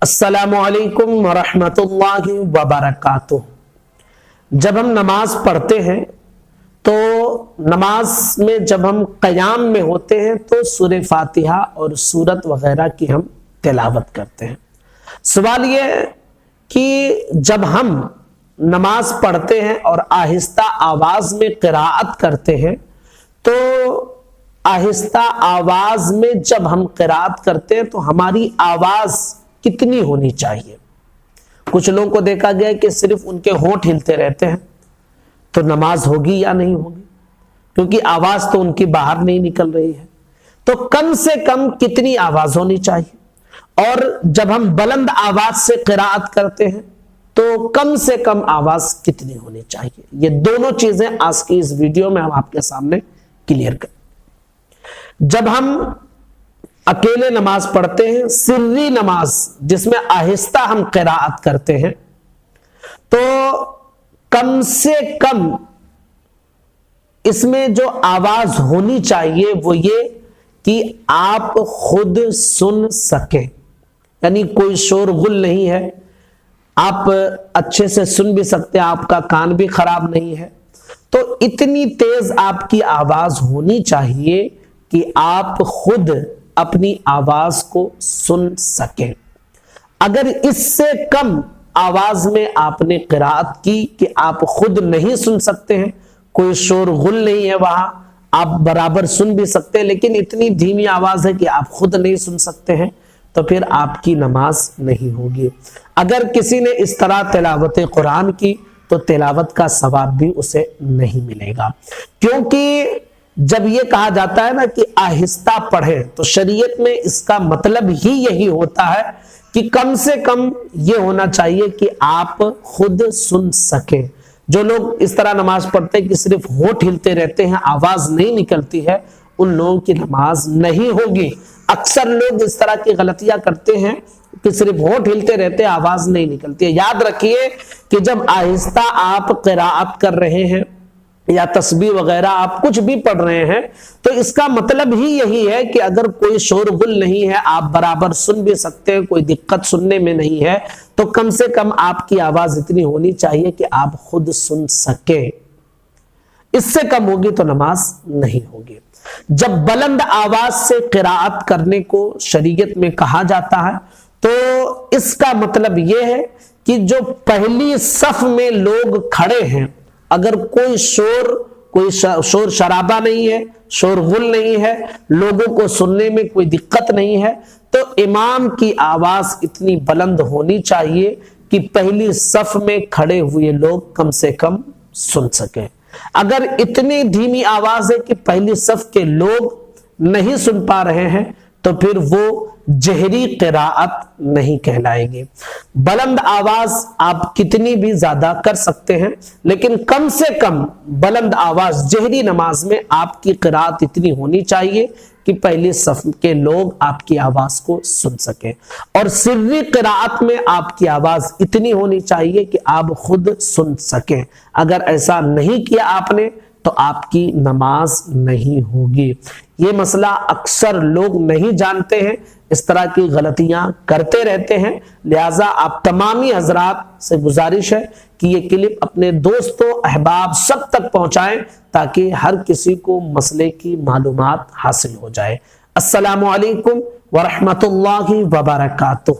السلام علیکم ورحمۃ اللہ وبرکاتہ۔ جب ہم نماز پڑھتے ہیں تو نماز میں جب ہم قیام میں ہوتے ہیں تو سورہ فاتحہ اور سورت وغیرہ کی ہم تلاوت کرتے ہیں۔ سوال یہ ہے کہ جب ہم نماز پڑھتے ہیں اور آہستہ آواز میں قراءت کرتے ہیں تو آہستہ آواز میں جب ہم قراءت کرتے ہیں تو ہماری آواز کتنی ہونی چاہیے؟ کچھ لوگوں کو دیکھا گیا کہ صرف ان کے ہونٹ ہلتے رہتے ہیں، تو نماز ہوگی یا نہیں ہوگی؟ کیونکہ آواز تو ان کی باہر نہیں نکل رہی ہے۔ تو کم سے کم کتنی آواز ہونی چاہیے؟ اور جب ہم بلند آواز سے قراءت کرتے ہیں تو کم سے کم آواز کتنی ہونی چاہیے؟ یہ دونوں چیزیں آج کی اس ویڈیو میں ہم آپ کے سامنے کلیئر کریں۔ جب ہم اکیلے نماز پڑھتے ہیں، سری نماز جس میں آہستہ ہم قراءت کرتے ہیں، تو کم سے کم اس میں جو آواز ہونی چاہیے وہ یہ کہ آپ خود سن سکیں، یعنی کوئی شور غل نہیں ہے، آپ اچھے سے سن بھی سکتے ہیں، آپ کا کان بھی خراب نہیں ہے، تو اتنی تیز آپ کی آواز ہونی چاہیے کہ آپ خود اپنی آواز کو سن سکیں۔ اگر اس سے کم آواز میں آپ نے قراءت کی کہ آپ خود نہیں سن سکتے ہیں، کوئی شور غل نہیں ہے وہاں، آپ برابر سن بھی سکتے ہیں لیکن اتنی دھیمی آواز ہے کہ آپ خود نہیں سن سکتے ہیں، تو پھر آپ کی نماز نہیں ہوگی۔ اگر کسی نے اس طرح تلاوت قرآن کی تو تلاوت کا ثواب بھی اسے نہیں ملے گا، کیونکہ جب یہ کہا جاتا ہے نا کہ آہستہ پڑھیں تو شریعت میں اس کا مطلب ہی یہی ہوتا ہے کہ کم سے کم یہ ہونا چاہیے کہ آپ خود سن سکیں۔ جو لوگ اس طرح نماز پڑھتے ہیں کہ صرف ہونٹ ہلتے رہتے ہیں، آواز نہیں نکلتی ہے، ان لوگوں کی نماز نہیں ہوگی۔ اکثر لوگ اس طرح کی غلطیاں کرتے ہیں کہ صرف ہونٹ ہلتے رہتے ہیں، آواز نہیں نکلتی ہے۔ یاد رکھیے کہ جب آہستہ آپ قراءت کر رہے ہیں یا تسبیح وغیرہ آپ کچھ بھی پڑھ رہے ہیں تو اس کا مطلب ہی یہی ہے کہ اگر کوئی شور غل نہیں ہے، آپ برابر سن بھی سکتے ہیں، کوئی دقت سننے میں نہیں ہے، تو کم سے کم آپ کی آواز اتنی ہونی چاہیے کہ آپ خود سن سکیں۔ اس سے کم ہوگی تو نماز نہیں ہوگی۔ جب بلند آواز سے قراءت کرنے کو شریعت میں کہا جاتا ہے تو اس کا مطلب یہ ہے کہ جو پہلی صف میں لوگ کھڑے ہیں، اگر کوئی شور شرابہ نہیں ہے، شور غل نہیں ہے، لوگوں کو سننے میں کوئی دقت نہیں ہے، تو امام کی آواز اتنی بلند ہونی چاہیے کہ پہلی صف میں کھڑے ہوئے لوگ کم سے کم سن سکیں۔ اگر اتنی دھیمی آواز ہے کہ پہلی صف کے لوگ نہیں سن پا رہے ہیں تو پھر وہ جہری قراءت نہیں کہلائے گی۔ بلند آواز آپ کتنی بھی زیادہ کر سکتے ہیں لیکن کم سے کم بلند آواز جہری نماز میں آپ کی قراءت اتنی ہونی چاہیے کہ پہلی صف کے لوگ آپ کی آواز کو سن سکیں، اور سری قراءت میں آپ کی آواز اتنی ہونی چاہیے کہ آپ خود سن سکیں۔ اگر ایسا نہیں کیا آپ نے تو آپ کی نماز نہیں ہوگی۔ یہ مسئلہ اکثر لوگ نہیں جانتے ہیں، اس طرح کی غلطیاں کرتے رہتے ہیں، لہٰذا آپ تمامی حضرات سے گزارش ہے کہ یہ کلپ اپنے دوستوں، احباب سب تک پہنچائیں تاکہ ہر کسی کو مسئلے کی معلومات حاصل ہو جائے۔ السلام علیکم ورحمۃ اللہ وبرکاتہ۔